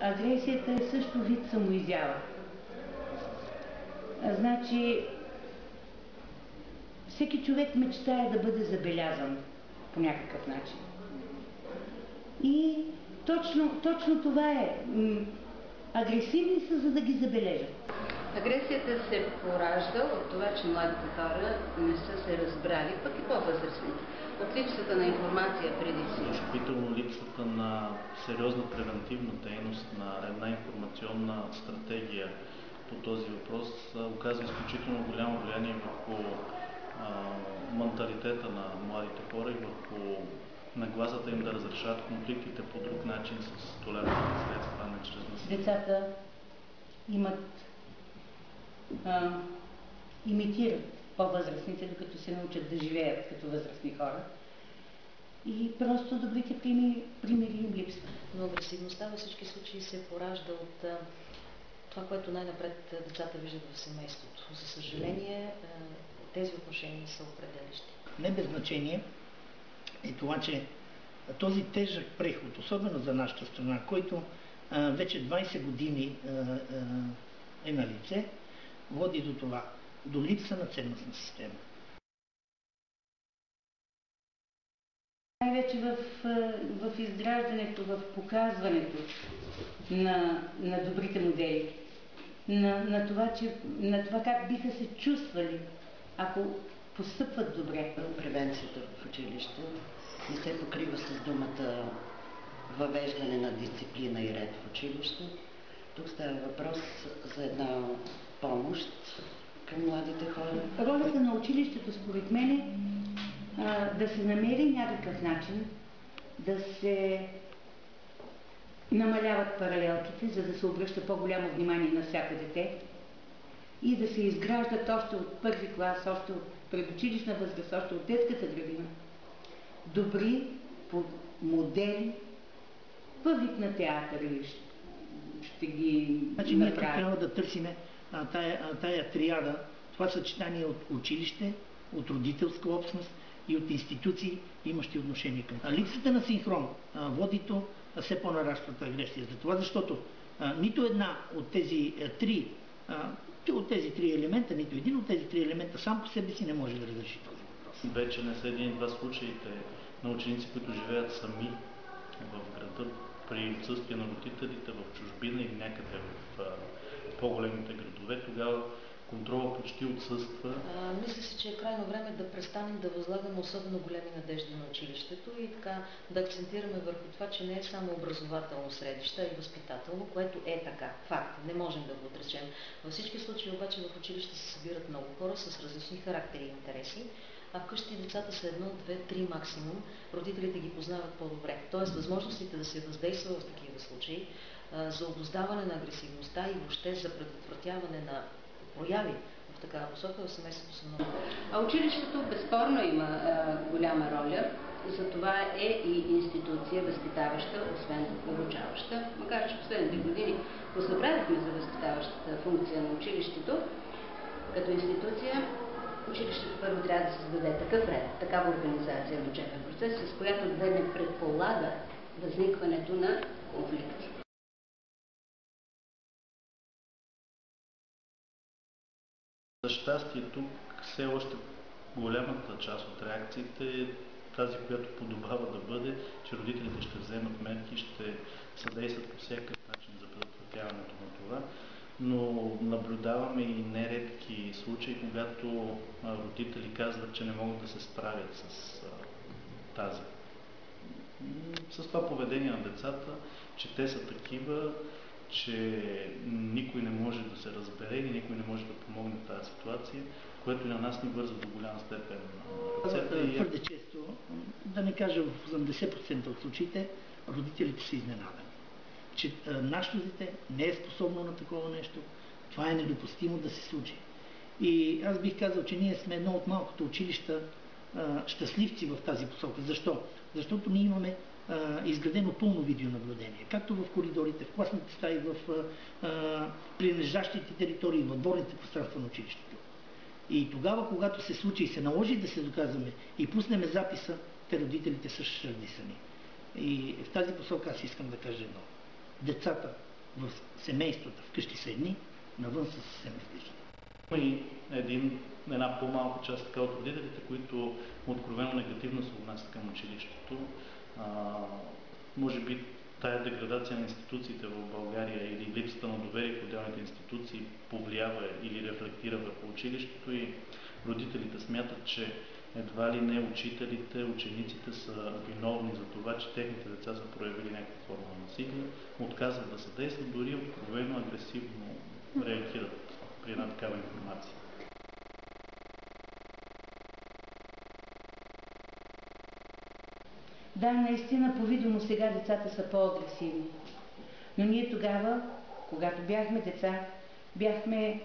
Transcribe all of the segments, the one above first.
Агресията е също вид самоизява. Значи, всеки човек мечтае да бъде забелязан по някакъв начин. И точно това е. Агресивни са, за да ги забележат. Агресията се поражда от това, че младите хора не са се разбрали, пък и по-възрастните. От липсата на информация преди всичко. Изключително липсата на сериозна превентивна дейност, на една информационна стратегия по този въпрос оказва изключително голямо влияние върху менталитета на младите хора и върху нагласата им да разрешават конфликтите по друг начин с толерантни средства, а не чрез насилие. Децата имитират по-възрастните, докато се научат да живеят като възрастни хора. И просто добрите примери им липсват. Но агресивността във всички случаи се поражда от това, което най-напред децата виждат в семейството. За съжаление, тези отношения са определящи. Не без значение е това, че този тежък преход, особено за нашата страна, който вече 20 години е на лице, води до това, до липса на ценностна система. Най-вече в изграждането, в показването на добрите модели, на това как биха се чувствали, ако постъпват добре. Превенцията в училище не се покрива с думата въвеждане на дисциплина и ред в училище. Тук става въпрос за една помощ към младите хора. Ролята на училището, според мен, е да се намери някакъв начин да се намаляват паралелките, за да се обръща по-голямо внимание на всяко дете и да се изграждат още от първи клас, още от предучилищна възраст, още от детската градина добри модели във вид на театър или ще ги Значи ние трябва да търсим тая триада, това съчетание от училище, от родителска общност и от институции, имащи отношение към. Липсата на синхрон води до все по-нарастващата агресия. За това, защото нито една от тези три елемента, нито един от тези три елемента сам по себе си не може да разреши този въпрос. Вече не са един-два случаите на ученици, които живеят сами в града, при отсъствие на родителите в чужбина или някъде в по-големите градове. Тогава контрола почти отсъства. Мисля си, че е крайно време да престанем да възлагаме особено големи надежди на училището и така да акцентираме върху това, че не е само образователно средище, а и възпитателно, което е така. Факт. Не можем да го отречем. Във всички случаи обаче в училище се събират много хора с различни характери и интереси, а вкъщи децата са 1, 2, 3 максимум. Родителите ги познават по-добре. Тоест възможностите да се въздейства в такива случаи за обуздаване на агресивността и въобще за предотвратяване на прояви в такава посока в семейството са много. А училището безспорно има голяма роля, затова е и институция възпитаваща, освен обучаваща. Макар че последните години позабравихме за възпитаващата функция на училището, като институция, училището първо трябва да създаде такъв ред, такава организация на учебен процес, с която да не предполага възникването на конфликти. За щастие тук все още голямата част от реакциите е тази, която подобава да бъде, че родителите ще вземат мерки, ще съдействат по всякакъв начин за предотвратяването на това, но наблюдаваме и нередки случаи, когато родители казват, че не могат да се справят с това поведение на децата, че те са такива, че никой не може да се разбере или никой не може да помогне в тази ситуация, което и на нас ни върза до голяма степен ръцете. Твърде често, да не кажа в 80% от случаите, родителите са изненадани, че нашето дете не е способно на такова нещо, това е недопустимо да се случи. И аз бих казал, че ние сме едно от малкото училища щастливци в тази посока. Защо? Защото ние имаме изградено пълно видеонаблюдение, както в коридорите, в класните стаи, в прилежащите територии, в дворните пространства на училището. И тогава, когато се случи и се наложи да се доказваме и пуснеме записа, те родителите са шърдисани. И в тази посока аз искам да кажа едно. Децата в семействата, вкъщи са едни, навън са съвсем различни. Има и една по-малка част така от родителите, които откровено негативно се отнасят към училището. Може би тая деградация на институциите в България или липсата на доверие в отделните институции повлиява или рефлектира върху училището и родителите смятат, че едва ли не учителите, учениците са виновни за това, че техните деца са проявили някаква форма на насилие, отказват да съдействат, дори откровено агресивно реагират при една такава информация. Да, наистина, по-видимо сега децата са по-агресивни. Но ние тогава, когато бяхме деца, бяхме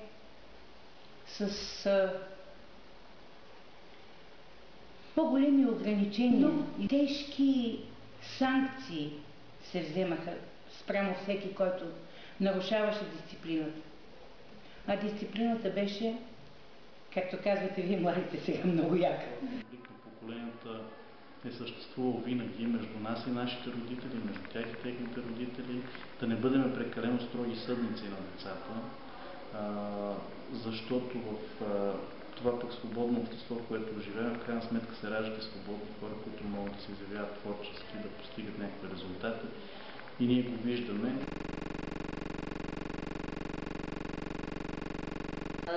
с по-големи ограничения и тежки санкции се вземаха спрямо всеки, който нарушаваше дисциплината. А дисциплината беше, както казвате вие младите сега, много яка. Поколенията е съществувало винаги между нас и нашите родители, между тях и техните родители, да не бъдем прекалено строги съдници на децата, защото в това пък свободно общество, в което живеем, в крайна сметка се раждат и свободни хора, които могат да се изявяват творчески, да постигат някакви резултати. И ние го виждаме.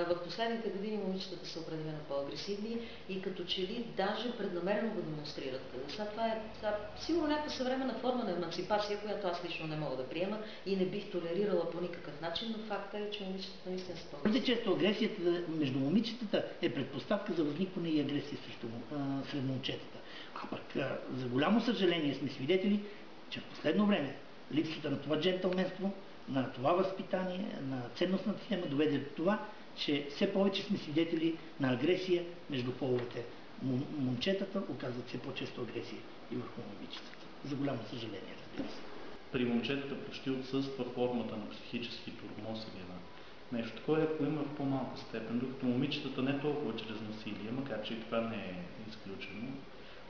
В последните години момичетата са определено по-агресивни и като че ли даже преднамерено го демонстрират. Това е сигурно някаква съвременна форма на еманципация, която аз лично не мога да приема и не бих толерирала по никакъв начин, но факта е, че момичетата наистина са по-агресивни. Често агресията между момичетата е предпоставка за възникване и агресия сред момчетата. А пък за голямо съжаление сме свидетели, че в последно време липсата на това джентълменство, на това възпитание, на ценностната система доведе до това, че все повече сме свидетели на агресия между половете. Момчетата оказват все по-често агресия и върху момичетата. За голямо съжаление, разбира се. При момчетата почти отсъства формата на психически тормоз или на нещо такова, ако има в по-малка степен, докато момичетата не толкова чрез насилие, макар че и това не е изключено,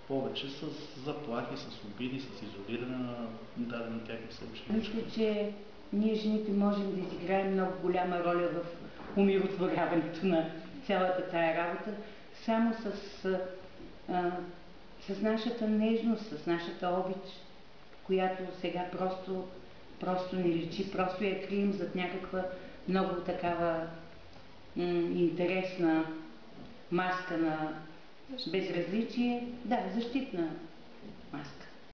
повече с заплахи, с обиди, с изолиране на дадени тяхни съученици. Мисля, че ние жените можем да изиграем много голяма роля в умиротворяването на цялата тая работа, само с нашата нежност, с нашата обич, която сега просто не личи, просто я крием зад някаква много такава интересна маска на безразличие, да, защитна